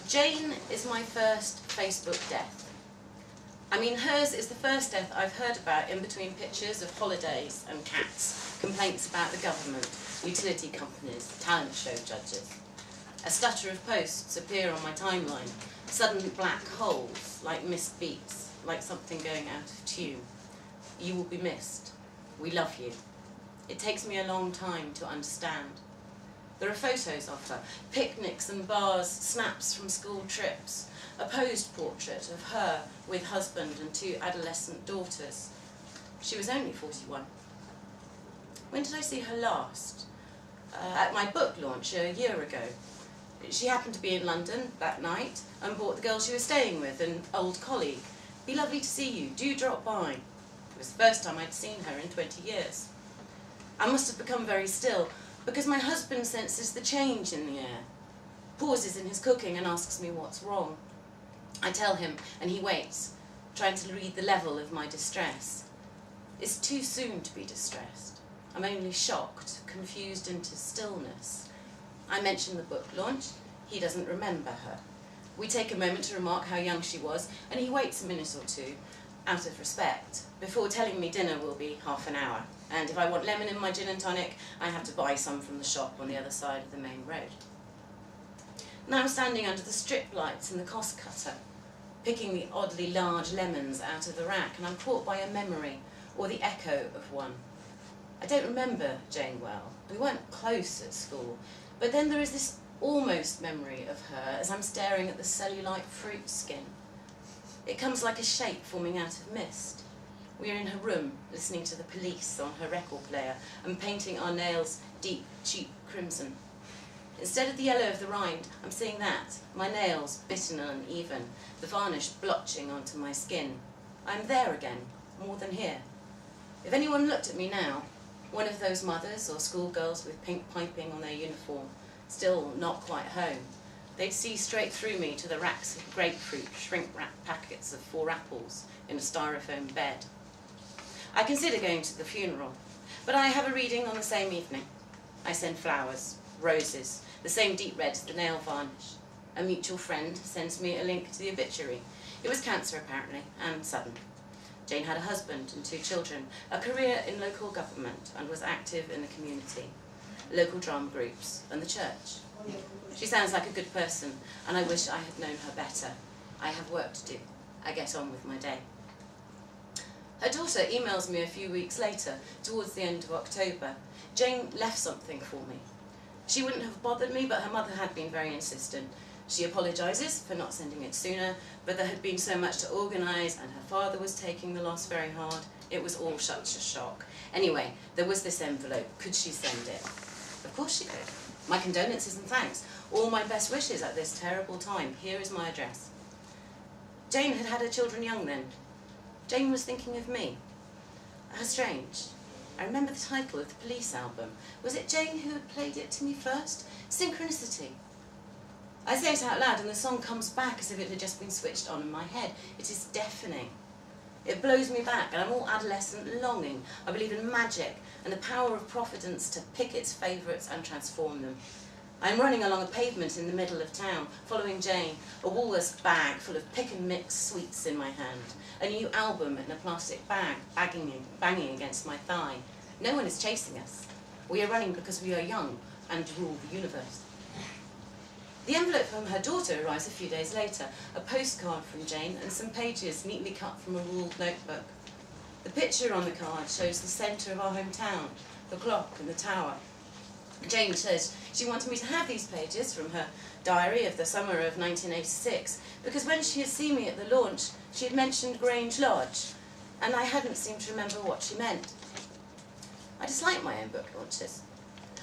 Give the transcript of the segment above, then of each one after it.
Jane is my first Facebook death. I mean, hers is the first death I've heard about in between pictures of holidays and cats, complaints about the government, utility companies, talent show judges. A stutter of posts appear on my timeline, sudden black holes, like missed beats, like something going out of tune. You will be missed. We love you. It takes me a long time to understand. There are photos of her, picnics and bars, snaps from school trips, a posed portrait of her with husband and 2 adolescent daughters. She was only 41. When did I see her last? At my book launch a year ago. She happened to be in London that night and brought the girl she was staying with, an old colleague. Be lovely to see you, do drop by. It was the first time I'd seen her in 20 years. I must have become very still, because my husband senses the change in the air, pauses in his cooking and asks me what's wrong. I tell him, and he waits, trying to read the level of my distress. It's too soon to be distressed. I'm only shocked, confused into stillness. I mention the book launch. He doesn't remember her. We take a moment to remark how young she was, and he waits a minute or two, out of respect, before telling me dinner will be half an hour. And if I want lemon in my gin and tonic, I have to buy some from the shop on the other side of the main road. Now I'm standing under the strip lights in the cost cutter, picking the oddly large lemons out of the rack, and I'm caught by a memory, or the echo of one. I don't remember Jane well. We weren't close at school, but then there is this almost memory of her as I'm staring at the cellulite fruit skin. It comes like a shape forming out of mist. We are in her room, listening to the Police on her record player and painting our nails deep, cheap crimson. Instead of the yellow of the rind, I'm seeing that, my nails bitten and uneven, the varnish blotching onto my skin. I'm there again, more than here. If anyone looked at me now, one of those mothers or schoolgirls with pink piping on their uniform, still not quite home, they'd see straight through me to the racks of grapefruit, shrink-wrapped packets of 4 apples in a styrofoam bed. I consider going to the funeral, but I have a reading on the same evening. I send flowers, roses, the same deep red as the nail varnish. A mutual friend sends me a link to the obituary. It was cancer apparently, and sudden. Jane had a husband and 2 children, a career in local government, and was active in the community, local drama groups, and the church. She sounds like a good person, and I wish I had known her better. I have work to do. I get on with my day. Her daughter emails me a few weeks later, towards the end of October. Jane left something for me. She wouldn't have bothered me, but her mother had been very insistent. She apologises for not sending it sooner, but there had been so much to organise, and her father was taking the loss very hard. It was all such a shock. Anyway, there was this envelope. Could she send it? Of course she could. My condolences and thanks. All my best wishes at this terrible time. Here is my address. Jane had had her children young then. Jane was thinking of me. How strange. I remember the title of the Police album. Was it Jane who had played it to me first? Synchronicity. I say it out loud and the song comes back as if it had just been switched on in my head. It is deafening. It blows me back and I'm all adolescent longing. I believe in magic and the power of Providence to pick its favourites and transform them. I am running along a pavement in the middle of town, following Jane, a Woolworths bag full of pick and mix sweets in my hand, a new album in a plastic bag banging against my thigh. No one is chasing us. We are running because we are young and rule the universe. The envelope from her daughter arrives a few days later, a postcard from Jane and some pages neatly cut from a ruled notebook. The picture on the card shows the centre of our hometown, the clock and the tower. Jane says she wanted me to have these pages from her diary of the summer of 1986 because when she had seen me at the launch, she had mentioned Grange Lodge, and I hadn't seemed to remember what she meant. I dislike my own book launches.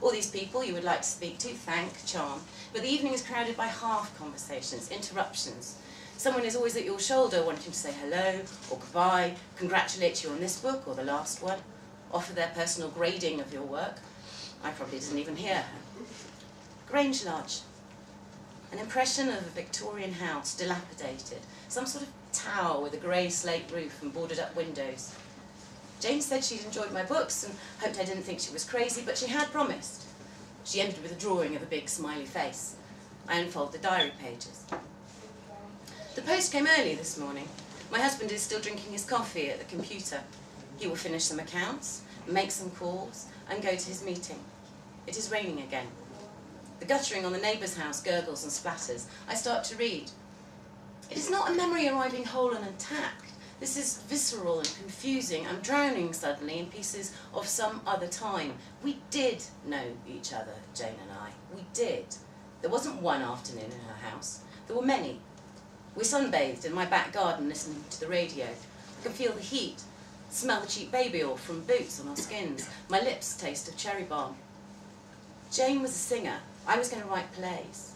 All these people you would like to speak to, thank, charm, but the evening is crowded by half conversations, interruptions. Someone is always at your shoulder wanting to say hello or goodbye, congratulate you on this book or the last one, offer their personal grading of your work. I probably didn't even hear her. Grange Lodge. An impression of a Victorian house, dilapidated, some sort of tower with a grey slate roof and boarded up windows. Jane said she'd enjoyed my books and hoped I didn't think she was crazy, but she had promised. She ended with a drawing of a big smiley face. I unfold the diary pages. The post came early this morning. My husband is still drinking his coffee at the computer. He will finish some accounts, make some calls, and go to his meeting. It is raining again. The guttering on the neighbour's house gurgles and splatters. I start to read. It is not a memory arriving whole and intact. This is visceral and confusing. I'm drowning suddenly in pieces of some other time. We did know each other, Jane and I. We did. There wasn't one afternoon in her house. There were many. We sunbathed in my back garden listening to the radio. I can feel the heat, smell the cheap baby oil from boots on our skins. My lips taste of cherry balm. Jane was a singer. I was going to write plays.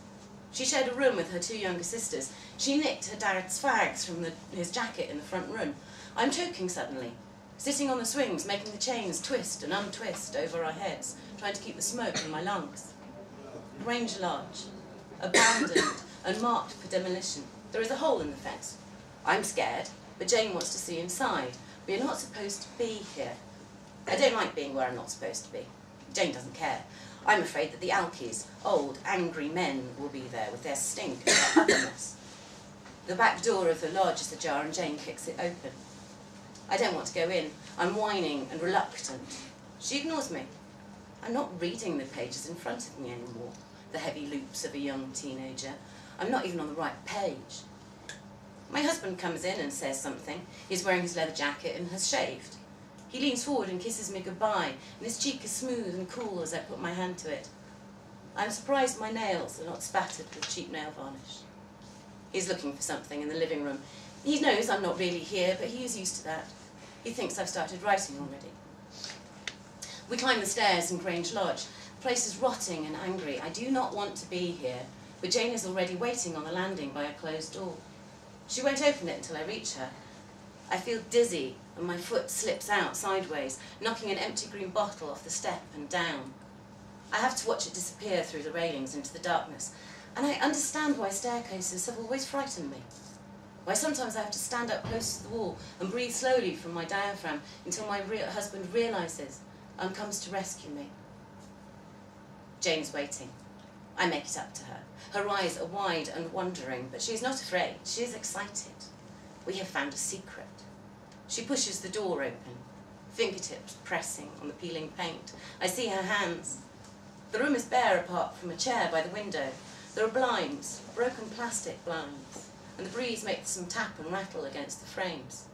She shared a room with her two younger sisters. She nicked her dad's fags from his jacket in the front room. I'm choking suddenly, sitting on the swings, making the chains twist and untwist over our heads, trying to keep the smoke in my lungs. Grange large, abandoned and marked for demolition. There is a hole in the fence. I'm scared, but Jane wants to see inside. We are not supposed to be here. I don't like being where I'm not supposed to be. Jane doesn't care. I'm afraid that the Alkies, old, angry men, will be there with their stink and their otherness. The back door of the lodge is ajar and Jane kicks it open. I don't want to go in. I'm whining and reluctant. She ignores me. I'm not reading the pages in front of me anymore, the heavy loops of a young teenager. I'm not even on the right page. My husband comes in and says something. He's wearing his leather jacket and has shaved. He leans forward and kisses me goodbye, and his cheek is smooth and cool as I put my hand to it. I'm surprised my nails are not spattered with cheap nail varnish. He's looking for something in the living room. He knows I'm not really here, but he is used to that. He thinks I've started writing already. We climb the stairs in Grange Lodge. The place is rotting and angry. I do not want to be here, but Jane is already waiting on the landing by a closed door. She won't open it until I reach her. I feel dizzy and my foot slips out sideways, knocking an empty green bottle off the step and down. I have to watch it disappear through the railings into the darkness, and I understand why staircases have always frightened me. Why sometimes I have to stand up close to the wall and breathe slowly from my diaphragm until my husband realises and comes to rescue me. Jane's waiting. I make it up to her. Her eyes are wide and wondering, but she is not afraid. She is excited. We have found a secret. She pushes the door open, fingertips pressing on the peeling paint. I see her hands. The room is bare apart from a chair by the window. There are blinds, broken plastic blinds, and the breeze makes them tap and rattle against the frames.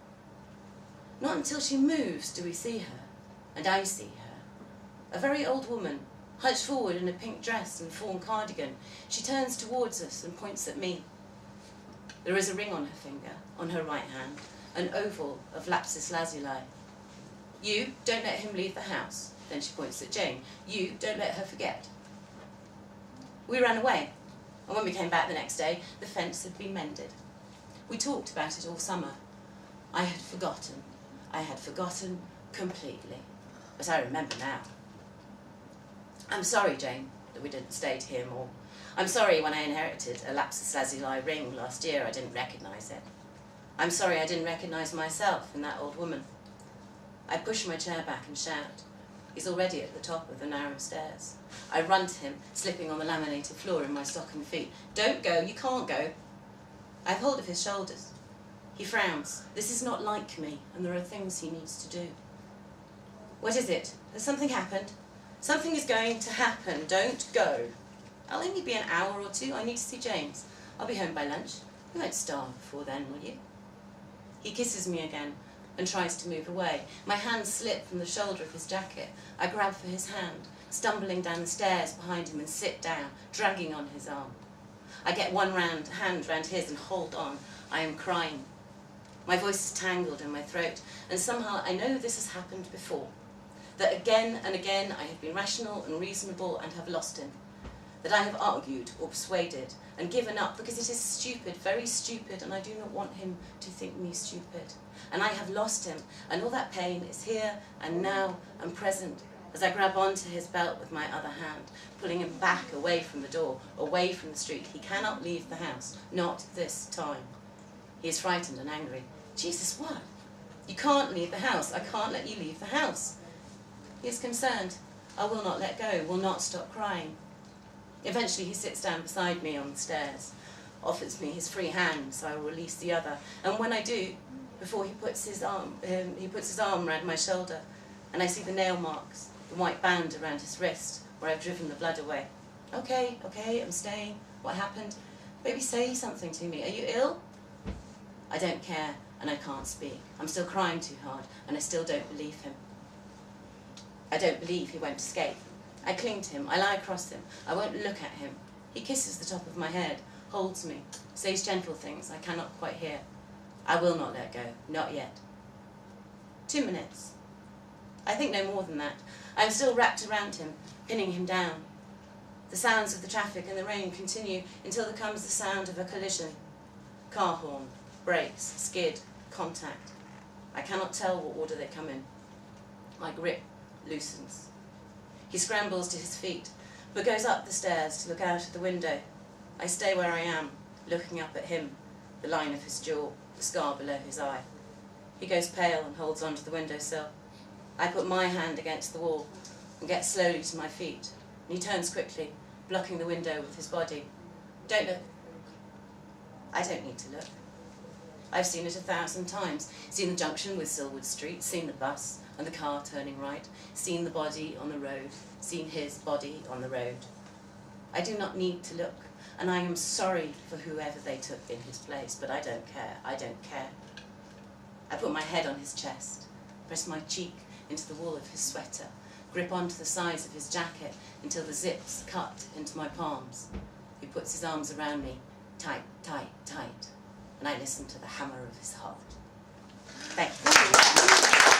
Not until she moves do we see her, and I see her. A very old woman, hunched forward in a pink dress and fawn cardigan. She turns towards us and points at me. There is a ring on her finger, on her right hand, an oval of lapis lazuli. You don't let him leave the house. Then she points at Jane. You don't let her forget. We ran away, and when we came back the next day, the fence had been mended. We talked about it all summer. I had forgotten. I had forgotten completely, but I remember now. I'm sorry, Jane, that we didn't stay to hear more. I'm sorry when I inherited a lapis lazuli ring last year I didn't recognise it. I'm sorry I didn't recognise myself in that old woman. I push my chair back and shout. He's already at the top of the narrow stairs. I run to him, slipping on the laminated floor in my stocking feet. Don't go, you can't go. I have hold of his shoulders. He frowns. This is not like me, and there are things he needs to do. What is it? Has something happened? Something is going to happen. Don't go. I'll only be an hour or two. I need to see James. I'll be home by lunch. You won't starve before then, will you? He kisses me again and tries to move away. My hands slip from the shoulder of his jacket. I grab for his hand, stumbling down the stairs behind him and sit down, dragging on his arm. I get one hand round his and hold on. I am crying. My voice is tangled in my throat, and somehow I know this has happened before. That again and again I have been rational and reasonable and have lost him. That I have argued or persuaded and given up because it is stupid, very stupid, and I do not want him to think me stupid. And I have lost him, and all that pain is here and now and present as I grab onto his belt with my other hand, pulling him back away from the door, away from the street. He cannot leave the house, not this time. He is frightened and angry. Jesus, what? You can't leave the house. I can't let you leave the house. He is concerned. I will not let go, will not stop crying. Eventually he sits down beside me on the stairs. offers me his free hand, so I will release the other. And when I do, before he puts his arm around my shoulder, and I see the nail marks, the white band around his wrist, where I've driven the blood away. Okay, I'm staying. What happened? Baby, say something to me. Are you ill? I don't care, and I can't speak. I'm still crying too hard, and I still don't believe him. I don't believe he won't escape. I cling to him. I lie across him. I won't look at him. He kisses the top of my head, holds me, says gentle things I cannot quite hear. I will not let go, not yet. 2 minutes. I think no more than that. I'm still wrapped around him, pinning him down. The sounds of the traffic and the rain continue until there comes the sound of a collision. Car horn, brakes, skid, contact. I cannot tell what order they come in. My grip loosens. He scrambles to his feet, but goes up the stairs to look out of the window. I stay where I am, looking up at him, the line of his jaw, the scar below his eye. He goes pale and holds onto the windowsill. I put my hand against the wall and get slowly to my feet, and he turns quickly, blocking the window with his body. Don't look. I don't need to look. I've seen it 1,000 times. Seen the junction with Silwood Street, seen the bus and the car turning right, seen the body on the road, seen his body on the road. I do not need to look, and I am sorry for whoever they took in his place, but I don't care. I don't care. I put my head on his chest, press my cheek into the wool of his sweater, grip onto the sides of his jacket until the zips cut into my palms. He puts his arms around me, tight, tight, tight, and I listen to the hammer of his heart. Thank you.